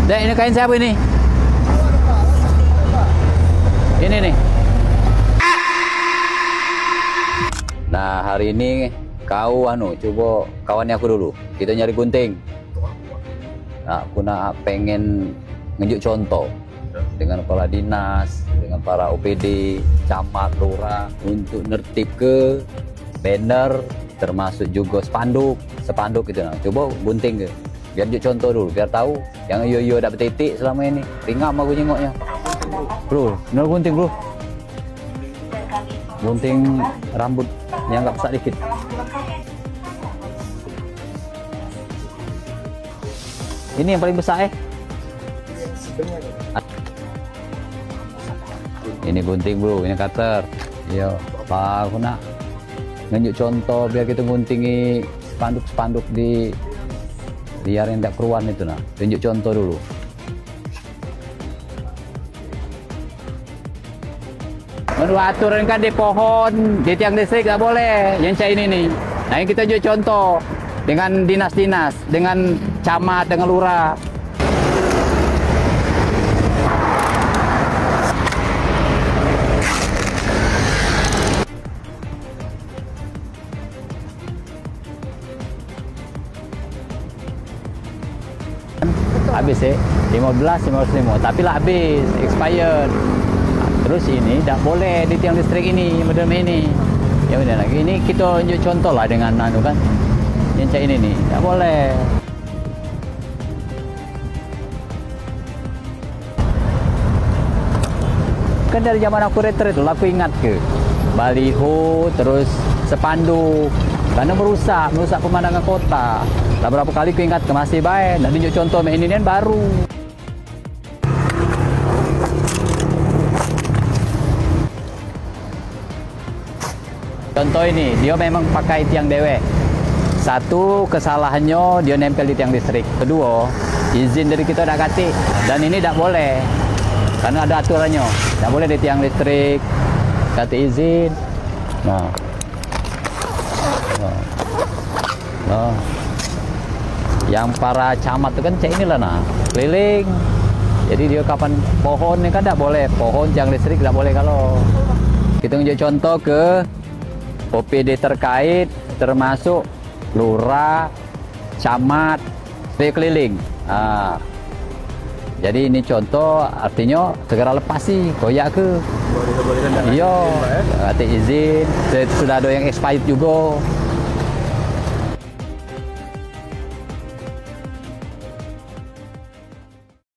Dek, ini kain siapa ini? Ini nih. Nah, hari ini kau coba kawannya aku dulu. Kita nyari gunting. Nah, aku pengen nunjuk contoh dengan kepala dinas, dengan para OPD, camat, lurah untuk nertib ke banner, termasuk juga spanduk gitu. Nah, coba gunting ke. Biar nunjuk contoh dulu, biar tahu yang yo dapat titik selama ini. Ringam aku nyengoknya. Bro, bener gunting bro. Gunting rambut yang nggak besar dikit. Ini yang paling besar Ini gunting bro, ini cutter. Iya, Pak, aku nak nunjuk contoh biar kita guntingi spanduk di biar yang tidak keruan itu nah. Tunjuk contoh dulu. Menurut aturan kan di pohon, di tiang listrik nggak boleh. Yang kayak ini nih. Nah, yang kita tunjuk contoh dengan dinas-dinas, dengan camat, dengan lurah. Habis 15 tapi lah habis expired. Nah, terus ini tak boleh di tiang listrik ini model ini. Ya udah lagi ini kita tunjuk contoh lah dengan kan. Yang kayak ini nih, tak boleh. Kan dari zaman aku retret dulu aku ingat ke baliho terus spanduk karena merusak pemandangan kota. Lah berapa kali aku ingat ke masih baik dan tunjuk contoh ini kan baru. Contoh ini dia memang pakai tiang dewek. Satu kesalahannya dia nempel di tiang listrik. Kedua izin dari kita udah kasih dan ini tidak boleh karena ada aturannya. Tidak boleh di tiang listrik kasih izin. Nah. Yang para camat itu kan cek inilah nah keliling. Jadi dia kapan pohon ini kan tidak boleh, pohon tiang listrik tidak boleh kalau. Kita tunjuk contoh ke OPD terkait termasuk lurah, camat, keliling. Nah, jadi ini contoh artinya segera lepas sih koyak ke. Iya, kasih izin. Sudah ada yang expired juga.